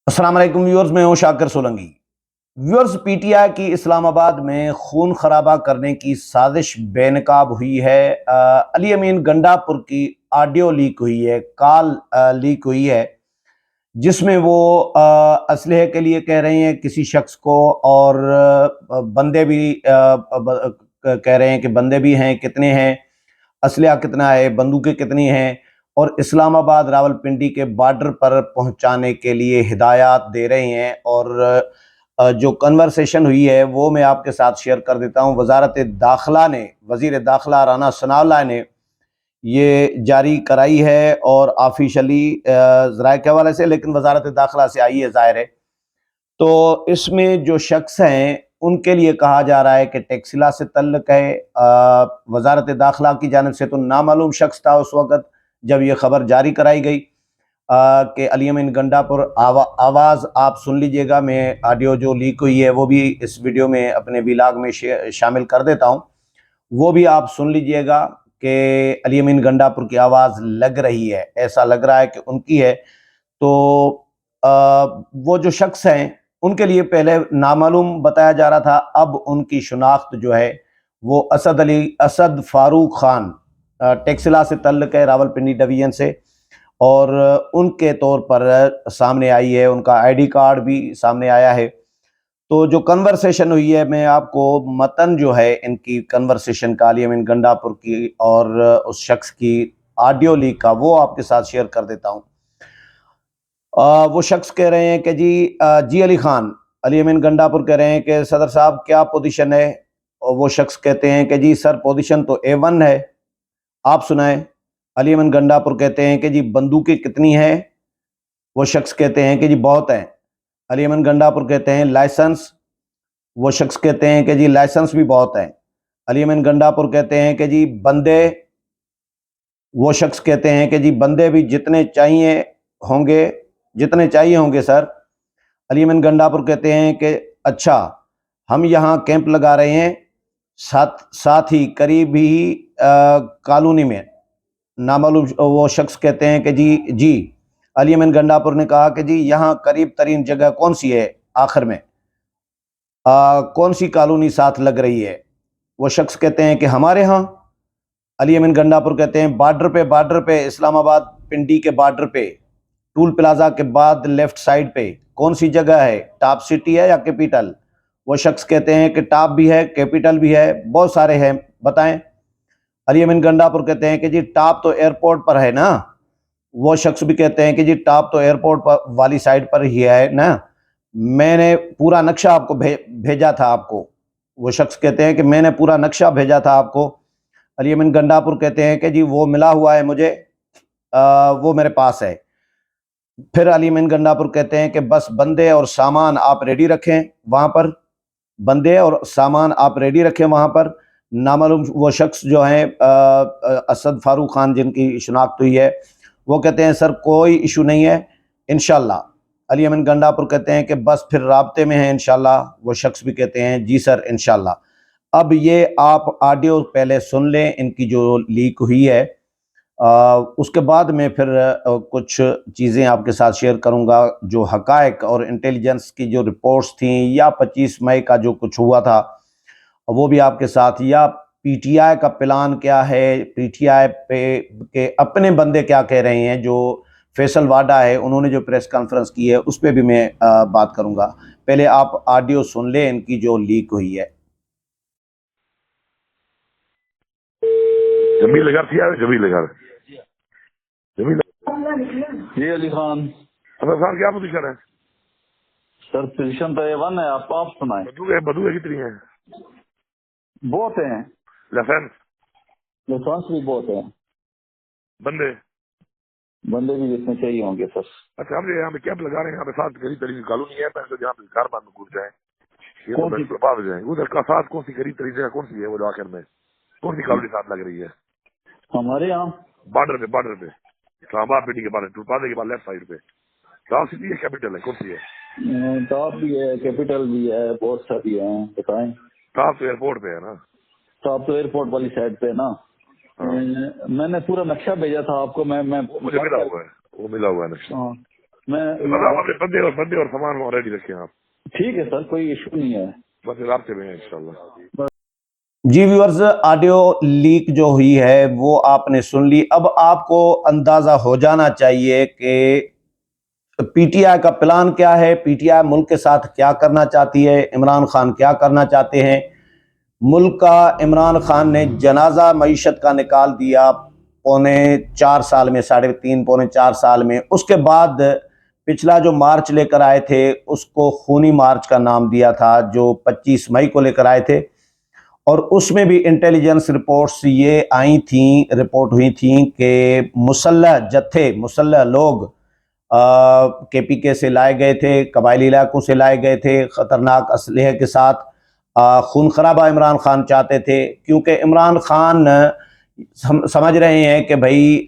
अस्सलाम वालेकुम व्यूअर्स, मैं हूं शाकिर सोलंकी। व्यूअर्स, पीटीआई की इस्लामाबाद में खून खराबा करने की साजिश बेनकाब हुई है। अली अमीन गंडापुर की ऑडियो लीक हुई है, कॉल लीक हुई है, जिसमें वो असलहे के लिए कह रहे हैं किसी शख्स को, और बंदे भी कह रहे हैं कि बंदे भी हैं, कितने हैं, असलहा कितना है, बंदूकें कितनी हैं, और इस्लामाबाद रावलपिंडी के बॉर्डर पर पहुंचाने के लिए हिदायत दे रहे हैं। और जो कन्वर्सेशन हुई है वो मैं आपके साथ शेयर कर देता हूं। वजारत दाखिला ने, वजीर दाखिला राना सनाउल्लाह ने ये जारी कराई है, और ऑफिशियली ज़राए के हवाले से, लेकिन वजारत दाखिला से आई है ज़ाहिर है। तो इसमें जो शख्स हैं उनके लिए कहा जा रहा है कि टेक्सिला से तल्लुक़ है। वजारत दाखिला की जानिब से तो नामालूम शख्स था उस वक़्त जब ये खबर जारी कराई गई कि अली अमीन गंडापुर। आवाज़ आप सुन लीजिएगा, मैं ऑडियो जो लीक हुई है वो भी इस वीडियो में अपने व्लॉग में शामिल कर देता हूँ, वो भी आप सुन लीजिएगा कि अली अमीन गंडापुर की आवाज़ लग रही है, ऐसा लग रहा है कि उनकी है। तो वो जो शख्स हैं उनके लिए पहले नामालूम बताया जा रहा था, अब उनकी शनाख्त जो है वो असद फारूक खान, टेक्सिला से तल्लुक़ है, रावलपिंडी डिवीजन से, और उनके तौर पर सामने आई है। उनका आईडी कार्ड भी सामने आया है। तो जो कन्वर्सेशन हुई है, मैं आपको मतन जो है इनकी कन्वर्सेशन का, अली अमीन गंडापुर की और उस शख्स की ऑडियो लीक का, वो आपके साथ शेयर कर देता हूँ। वो शख्स कह रहे हैं कि जी अली खान, अली अमीन गंडापुर कह रहे हैं कि सदर साहब क्या पोजीशन है, और वो शख्स कहते हैं कि जी सर पोजीशन तो A1 है, आप सुनाएं। अली अमीन गंडापुर कहते हैं कि जी बंदूकें कितनी हैं, वो शख्स कहते हैं कि जी बहुत हैं। अली अमीन गंडापुर कहते हैं लाइसेंस, वो शख्स कहते हैं कि जी लाइसेंस भी बहुत हैं। अली अमीन गंडापुर कहते हैं कि जी बंदे, वो शख्स कहते हैं कि जी बंदे भी जितने चाहिए होंगे सर। अली अमीन गंडापुर कहते हैं कि अच्छा, हम यहाँ कैंप लगा रहे हैं, साथ ही करीब ही कॉलोनी में नामालूम। वो शख्स कहते हैं कि जी अली अमीन गंडापुर ने कहा कि जी यहाँ करीब तरीन जगह कौन सी है, आखिर में कौन सी कॉलोनी साथ लग रही है। वो शख्स कहते हैं कि हमारे यहाँ। अली अमीन गंडापुर कहते हैं बॉर्डर पे इस्लामाबाद पिंडी के बॉर्डर पे, टूल प्लाजा के बाद लेफ्ट साइड पे कौन सी जगह है, टॉप सिटी है या कैपिटल। वो शख्स कहते हैं कि टॉप भी है, कैपिटल भी है, बहुत सारे हैं, बताएं। अली अमीन गंडापुर कहते हैं कि जी टॉप तो एयरपोर्ट पर है ना। वो शख्स भी कहते हैं कि जी टॉप तो एयरपोर्ट पर वाली साइड पर ही है ना, मैंने पूरा नक्शा आपको भेजा था आपको। वो शख्स कहते हैं कि मैंने पूरा नक्शा भेजा था आपको। अली अमीन गंडापुर कहते हैं कि जी वो मिला हुआ है मुझे, वो मेरे पास है। फिर अली अमीन गंडापुर कहते हैं कि बस बंदे और सामान आप रेडी रखें वहाँ पर, बंदे और सामान आप रेडी रखें वहाँ पर। नामालूम वो शख्स जो हैं असद फारूक खान, जिनकी शिनाख्त हुई है, वो कहते हैं सर कोई इशू नहीं है, इंशाल्लाह। अली अमीन गंडापुर कहते हैं कि बस फिर राब्ते में हैं इंशाल्लाह। वो शख्स भी कहते हैं जी सर इंशाल्लाह। अब ये आप ऑडियो पहले सुन लें इनकी जो लीक हुई है, उसके बाद में फिर कुछ चीज़ें आपके साथ शेयर करूंगा, जो हकायक और इंटेलिजेंस की जो रिपोर्ट्स थी, या 25 मई का जो कुछ हुआ था वो भी आपके साथ, या पीटीआई का प्लान क्या है, पीटीआई पे के अपने बंदे क्या कह रहे हैं। जो फैसल वाडा है, उन्होंने जो प्रेस कॉन्फ्रेंस की है उस पर भी मैं बात करूंगा। पहले आप ऑडियो सुन लें इनकी जो लीक हुई है। जमील घर थी यार, जमील घर जमील। जी अली खान असल खान क्या पोजीशन है सर? पोजीशन तो A1 है, आप सुनाए। बंदूकें कितनी है? बहुत हैं, लाइसेंस, लाइसेंस भी बहुत है, बंदे। बंदे भी जितने चाहिए होंगे सर। अच्छा, हम यहाँ पे कैंप लगा रहे हैं, यहाँ पे साथ करीब तरीन कॉलोनी है, तो जहाँ पे कार बांध घुस जाए, ये तो कौन सी बर्बाद हो जाए। उधर का साथ कौन सी करीब तरीन जगह कौन सी है, वो जो आखिर में कौन सी कॉलोनी साथ लग रही है? हमारे यहाँ? बॉर्डर पे इस्लामाबाद पिंडी के बॉर्डर, टूलप्लाजा के बाद लेफ्ट साइड पे टॉप सिटी है, कैपिटल है, कौन सी है? टॉप भी है, कैपिटल भी है, बहुत सारी है, बताएं। टॉप तो एयरपोर्ट पे है ना? टॉप तो एयरपोर्ट वाली साइड पे ना। हाँ। मैंने पूरा नक्शा भेजा था आपको, मैं वो मुझे मिला हुआ है, वो मिला हुआ है नक्शा। हाँ, میں بندے اور سامان ریڈی رکھیں آپ. ٹھیک ہے سر، کوئی ایشو نہیں ہے. بس رابطے میں ہیں انشاءاللہ. جی ویورز، آڈیو لیک جو ہوئی ہے وہ آپ نے سن لی. اب آپ کو اندازہ ہو جانا چاہیے کہ پی ٹی آئی کا پلان کیا ہے، پی ٹی آئی ملک کے ساتھ کیا کرنا چاہتی ہے، عمران خان کیا کرنا چاہتے ہیں. ملک کا عمران خان نے جنازہ معیشت کا نکال دیا 3.25 سال میں، 3.5 پونے 4 سال میں. اس کے بعد پچھلا جو مارچ لے کر آئے تھے اس کو خونی مارچ کا نام دیا تھا، جو 25 مئی کو لے کر آئے تھے. اور اس میں بھی انٹیلیجنس رپورٹس یہ آئی تھیں، رپورٹ ہوئی تھیں کہ مسلح جتھے، مسلح لوگ کے پی کے سے لائے گئے تھے، قبائلی علاقوں سے لائے گئے تھے خطرناک اسلحے کے ساتھ. خون خرابہ عمران خان چاہتے تھے، کیونکہ عمران خان سمجھ رہے ہیں کہ بھائی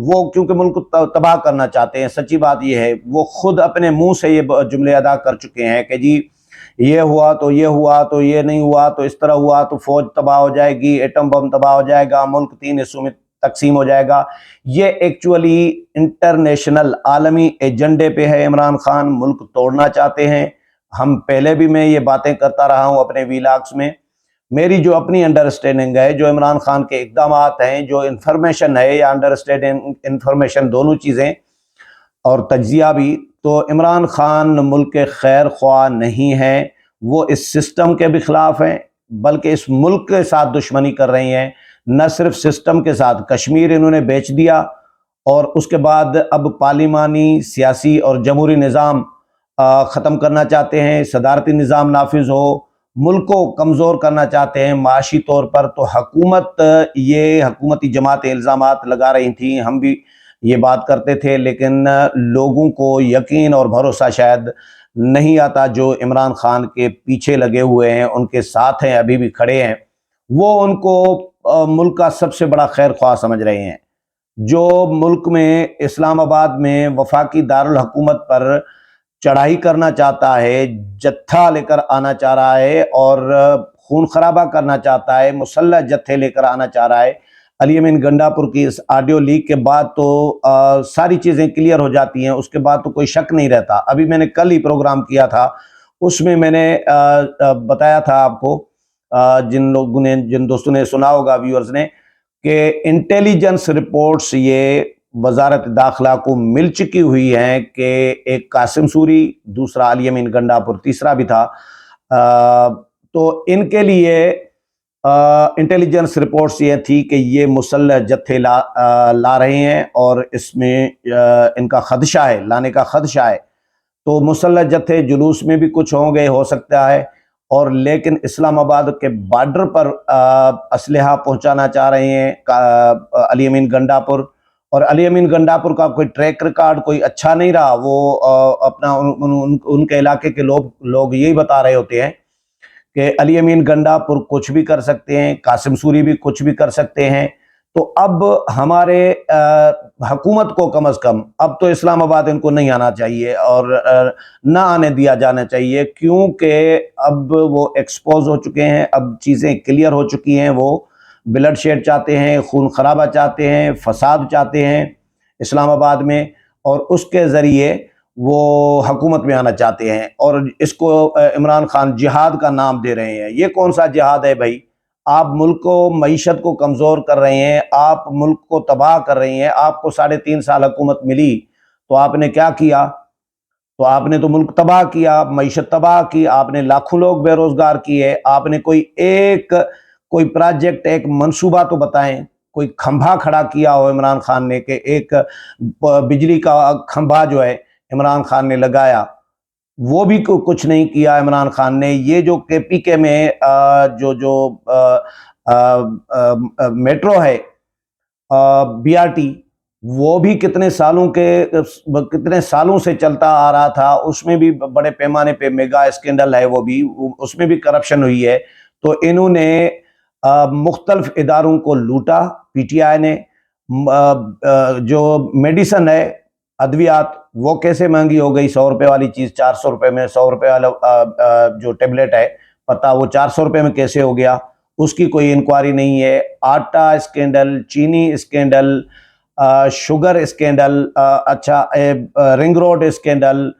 وہ کیونکہ ملک کو تباہ کرنا چاہتے ہیں. سچی بات یہ ہے، وہ خود اپنے منہ سے یہ جملے ادا کر چکے ہیں کہ جی یہ ہوا تو یہ ہوا تو یہ نہیں ہوا تو اس طرح ہوا تو فوج تباہ ہو جائے گی، ایٹم بم تباہ ہو جائے گا، ملک 3 حصوں میں تقسیم ہو جائے گا. یہ ایکچولی انٹرنیشنل عالمی ایجنڈے پہ ہے. عمران خان ملک توڑنا چاہتے ہیں. ہم پہلے بھی میں یہ باتیں کرتا رہا ہوں اپنے ویلاگس میں. میری جو اپنی انڈرسٹینڈنگ ہے، جو عمران خان کے اقدامات ہیں، جو انفارمیشن ہے یا انڈرسٹینڈنگ انفارمیشن دونوں چیزیں اور تجزیہ بھی، تو عمران خان ملک کے خیر خواہ نہیں ہیں. وہ اس سسٹم کے بھی خلاف ہیں، بلکہ اس ملک کے ساتھ دشمنی کر رہی ہیں. نہ صرف سسٹم کے ساتھ، کشمیر انہوں نے بیچ دیا، اور اس کے بعد اب پارلیمانی سیاسی اور جمہوری نظام ختم کرنا چاہتے ہیں. صدارتی نظام نافذ ہو، ملک کو کمزور کرنا چاہتے ہیں معاشی طور پر. تو حکومت، یہ حکومتی جماعتیں الزامات لگا رہی تھیں، ہم بھی یہ بات کرتے تھے، لیکن لوگوں کو یقین اور بھروسہ شاید نہیں آتا جو عمران خان کے پیچھے لگے ہوئے ہیں، ان کے ساتھ ہیں، ابھی بھی کھڑے ہیں. وہ ان کو ملک کا سب سے بڑا خیر خواہ سمجھ رہے ہیں. جو ملک میں اسلام آباد میں وفاقی دارالحکومت پر چڑھائی کرنا چاہتا ہے، جتھا لے کر آنا چاہ رہا ہے اور خون خرابہ کرنا چاہتا ہے، مسلح جتھے لے کر آنا چاہ رہا ہے. علی امین گنڈا پور کی اس آڈیو لیک کے بعد تو ساری چیزیں کلیئر ہو جاتی ہیں، اس کے بعد تو کوئی شک نہیں رہتا. ابھی میں نے کل ہی پروگرام کیا تھا، اس میں میں نے بتایا تھا آپ کو، جن لوگوں نے، جن دوستوں نے سنا ہوگا، ویورز نے، کہ انٹیلیجنس رپورٹس یہ وزارت داخلہ کو مل چکی ہوئی ہیں کہ ایک قاسم سوری، دوسرا علی امین گنڈا پور، تیسرا بھی تھا. تو ان کے لیے انٹیلیجنس رپورٹس یہ تھی کہ یہ مسلح جتھے لا رہے ہیں اور اس میں ان کا خدشہ ہے، لانے کا خدشہ ہے. تو مسلح جتھے جلوس میں بھی کچھ ہوں گے، ہو سکتا ہے، اور لیکن اسلام آباد کے بارڈر پر اسلحہ پہنچانا چاہ رہے ہیں علی امین گنڈا پور. اور علی امین گنڈا پور کا کوئی ٹریک ریکارڈ کوئی اچھا نہیں رہا. وہ اپنا ان کے علاقے کے لوگ یہی بتا رہے ہوتے ہیں کہ علی امین گنڈا پور کچھ بھی کر سکتے ہیں، قاسم سوری بھی کچھ بھی کر سکتے ہیں. تو اب ہمارے حکومت کو کم از کم اب تو اسلام آباد ان کو نہیں آنا چاہیے اور نہ آنے دیا جانا چاہیے، کیونکہ اب وہ ایکسپوز ہو چکے ہیں، اب چیزیں کلیئر ہو چکی ہیں. وہ بلڈ شیڈ چاہتے ہیں، خون خرابہ چاہتے ہیں، فساد چاہتے ہیں اسلام آباد میں، اور اس کے ذریعے وہ حکومت میں آنا چاہتے ہیں. اور اس کو عمران خان جہاد کا نام دے رہے ہیں. یہ کون سا جہاد ہے بھائی؟ آپ ملک کو، معیشت کو کمزور کر رہے ہیں، آپ ملک کو تباہ کر رہے ہیں. آپ کو 3.5 سال حکومت ملی تو آپ نے کیا کیا؟ تو آپ نے تو ملک تباہ کیا، معیشت تباہ کی، آپ نے لاکھوں لوگ بے روزگار کیے. آپ نے کوئی پروجیکٹ، ایک منصوبہ تو بتائیں. کوئی کھمبا کھڑا کیا ہو عمران خان نے، کہ ایک بجلی کا کھمبا جو ہے عمران خان نے لگایا، وہ بھی کچھ نہیں کیا عمران خان نے. یہ جو کے پی کے میں جو میٹرو ہے، بی آر ٹی، وہ بھی کتنے سالوں سے چلتا آ رہا تھا. اس میں بھی بڑے پیمانے پہ میگا اسکینڈل ہے، وہ بھی، اس میں بھی کرپشن ہوئی ہے. تو انہوں نے مختلف اداروں کو لوٹا. پی ٹی آئی نے جو میڈیسن ہے، ادویات، وہ کیسے مہنگی ہو گئی؟ 100 روپے والی چیز 400 روپے میں، 100 روپے والا جو ٹیبلٹ ہے پتہ، وہ 400 روپے میں کیسے ہو گیا؟ اس کی کوئی انکوائری نہیں ہے. آٹا اسکینڈل، چینی اسکینڈل، शुगर स्कैंडल, अच्छा रिंग रोड स्कैंडल,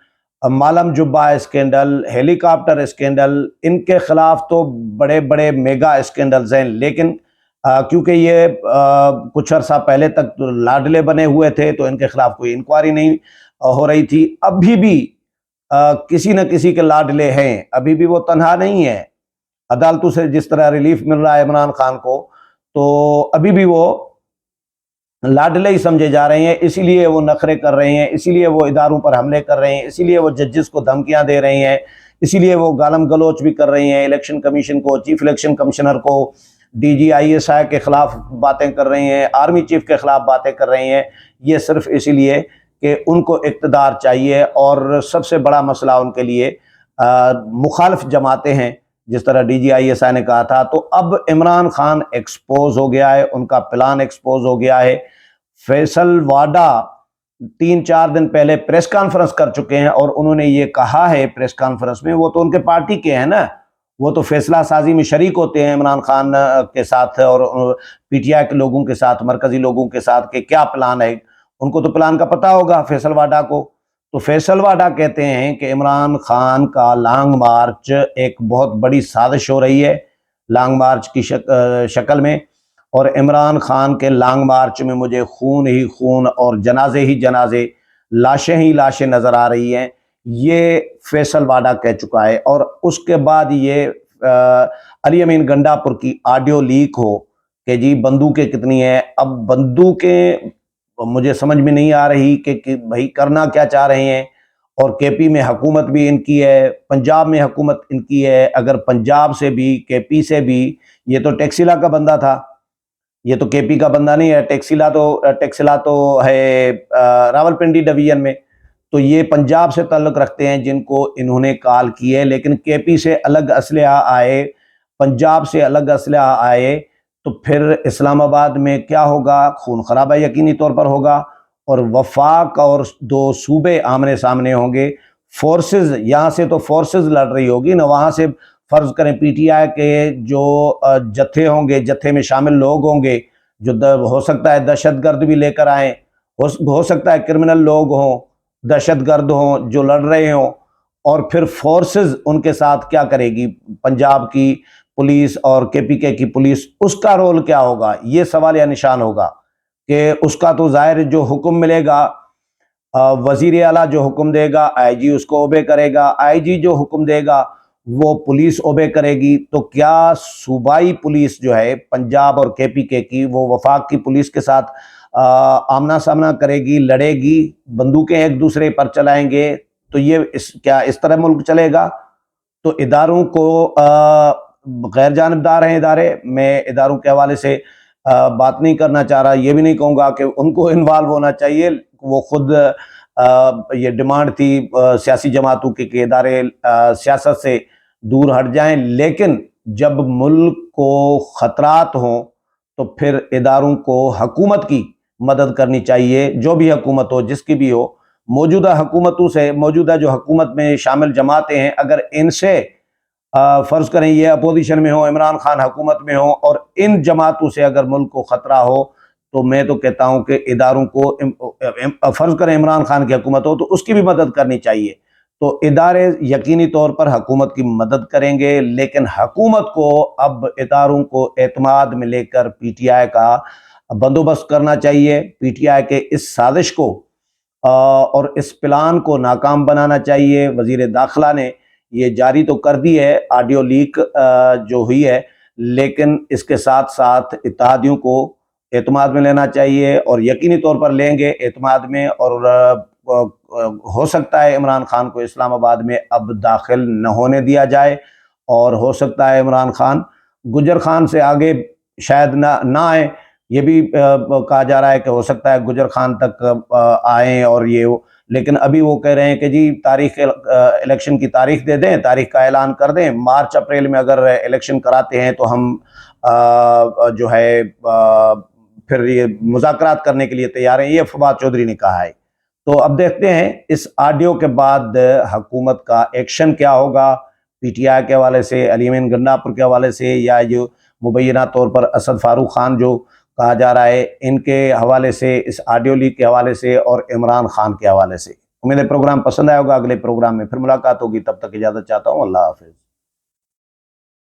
मालम जुब्बा स्कैंडल, हेलीकॉप्टर स्कैंडल, इनके खिलाफ तो बड़े बड़े मेगा स्कैंडल्स हैं, लेकिन क्योंकि ये कुछ अरसा पहले तक तो लाडले बने हुए थे तो इनके खिलाफ कोई इंक्वायरी नहीं हो रही थी। अभी भी किसी न किसी के लाडले हैं, अभी भी वो तन्हा नहीं है। अदालतों से जिस तरह रिलीफ मिल रहा है इमरान खान को, तो अभी भी वो लाडले ही समझे जा रहे हैं, इसीलिए वो नखरे कर रहे हैं, इसीलिए वो इदारों पर हमले कर रहे हैं, इसीलिए वो जजेस को धमकियां दे रहे हैं, इसीलिए वो गालम गलोच भी कर रहे हैं इलेक्शन कमीशन को, चीफ इलेक्शन कमिश्नर को, DGISI के खिलाफ बातें कर रहे हैं, आर्मी चीफ के खिलाफ बातें कर रहे हैं। ये सिर्फ इसीलिए कि उनको इक़्तिदार चाहिए, और सबसे बड़ा मसला उनके लिए मुखालिफ जमातें हैं, जिस तरह DGISI ने कहा था। तो अब इमरान खान एक्सपोज हो गया है, उनका प्लान एक्सपोज हो गया है। फैसल वाडा 3-4 दिन पहले प्रेस कॉन्फ्रेंस कर चुके हैं और उन्होंने ये कहा है प्रेस कॉन्फ्रेंस में, वो तो उनके पार्टी के हैं ना, वो तो फैसला साजी में शरीक होते हैं इमरान खान के साथ और PTI के लोगों के साथ, मरकजी लोगों के साथ, कि क्या प्लान है। उनको तो प्लान का पता होगा फैसल वाडा को। तो फैसल वाडा कहते हैं कि इमरान खान का लॉन्ग मार्च एक बहुत बड़ी साजिश हो रही है लॉन्ग मार्च की शक्ल में, और इमरान खान के लॉन्ग मार्च में मुझे खून ही खून और जनाजे ही जनाजे, लाशें ही लाशें नज़र आ रही हैं। ये फैसल वाडा कह चुका है। और उसके बाद ये अली अमीन गंडापुर की ऑडियो लीक हो कि जी बंदूकें कितनी हैं। अब बंदूकें मुझे समझ में नहीं आ रही कि भाई करना क्या चाह रहे हैं। और KP में हुकूमत भी इनकी है, पंजाब में हुकूमत इनकी है। अगर पंजाब से भी, KP से भी, ये तो टैक्सीला का बंदा था, ये तो KP का बंदा नहीं है। टैक्सीला तो है रावलपिंडी डिवीजन में, तो ये पंजाब से ताल्लुक़ रखते हैं जिनको इन्होंने कॉल की है। लेकिन KP से अलग असलहा आए, पंजाब से अलग असलहा आए, तो फिर इस्लामाबाद में क्या होगा? खून खराबा यकीनी तौर पर होगा, और वफाक और 2 सूबे आमने सामने होंगे। फोर्सेस, यहाँ से तो फोर्सेस लड़ रही होगी ना, वहाँ से फ़र्ज़ करें PTI के जो जत्थे होंगे, जत्थे में शामिल लोग होंगे जो हो सकता है दहशतगर्द भी लेकर आएँ, हो सकता है क्रिमिनल लोग हों, दहशतगर्द हों जो लड़ रहे हों, और फिर फोर्सेस उनके साथ क्या करेगी? पंजाब की पुलिस और KPK की पुलिस, उसका रोल क्या होगा? ये सवाल या निशान होगा कि उसका तो ज़ाहिर जो हुक्म मिलेगा, वज़ीर आला जो हुक्म देगा, IG उसको ओबे करेगा, IG जो हुक्म देगा वो पुलिस ओबे करेगी। तो क्या सूबाई पुलिस जो है पंजाब और KPK की, वो वफाक की पुलिस के साथ आमना सामना करेगी, लड़ेगी, बंदूकें एक दूसरे पर चलाएंगे? तो ये क्या इस तरह मुल्क चलेगा? तो इदारों को गैर जानिबदार हैं इदारे। मैं इदारों के हवाले से बात नहीं करना चाह रहा, ये भी नहीं कहूँगा कि उनको इन्वॉल्व होना चाहिए। वो खुद ये डिमांड थी सियासी जमातों की कि इदारे सियासत से दूर हट जाएं। लेकिन जब मुल्क को ख़तरात हों तो फिर इदारों को हुकूमत की मदद करनी चाहिए, जो भी हुकूमत हो, जिसकी भी हो। मौजूदा हुकूमतों से, मौजूदा जो हुकूमत में शामिल जमातें हैं, अगर इनसे फ़र्ज़ करें ये अपोजिशन में हो, इमरान खान हुकूमत में हो, और इन जमातों से अगर मुल्क को ख़तरा हो, तो मैं तो कहता हूँ कि इदारों को, फ़र्ज़ करें इमरान खान की हुकूमत हो, तो उसकी भी मदद करनी चाहिए। तो इदारे यकीनी तौर पर हुकूमत की मदद करेंगे, लेकिन हुकूमत को अब इदारों को एतमाद में लेकर PTI का बंदोबस्त करना चाहिए। PTI के इस साजिश को और इस प्लान को नाकाम बनाना चाहिए। वज़ीर दाखिला ने ये जारी तो कर दी है ऑडियो लीक जो हुई है, लेकिन इसके साथ साथ इत्तेहादियों को एतमाद में लेना चाहिए, और यकीनी तौर पर लेंगे एतमाद में। और हो सकता है इमरान खान को इस्लामाबाद में अब दाखिल न होने दिया जाए, और हो सकता है इमरान खान गुजर खान से आगे शायद ना आए। ये भी कहा जा रहा है कि हो सकता है गुजर खान तक आए, और ये लेकिन अभी वो कह रहे हैं कि जी तारीख, इलेक्शन की तारीख दे दें, तारीख का ऐलान कर दें। मार्च अप्रैल में अगर इलेक्शन कराते हैं तो हम जो है फिर ये मुज़ाकरात करने के लिए तैयार हैं, ये फवाद चौधरी ने कहा है। तो अब देखते हैं इस ऑडियो के बाद हुकूमत का एक्शन क्या होगा, PTI के हवाले से, अली अमीन गंडापुर के हवाले से, या जो मुबैना तौर पर असद फारूक खान जो کہا جا رہا ہے ان کے حوالے سے، اس آڈیو لیک کے حوالے سے اور عمران خان کے حوالے سے۔ امید ہے پروگرام پسند آیا ہوگا، اگلے پروگرام میں پھر ملاقات ہوگی، تب تک اجازت چاہتا ہوں، اللہ حافظ۔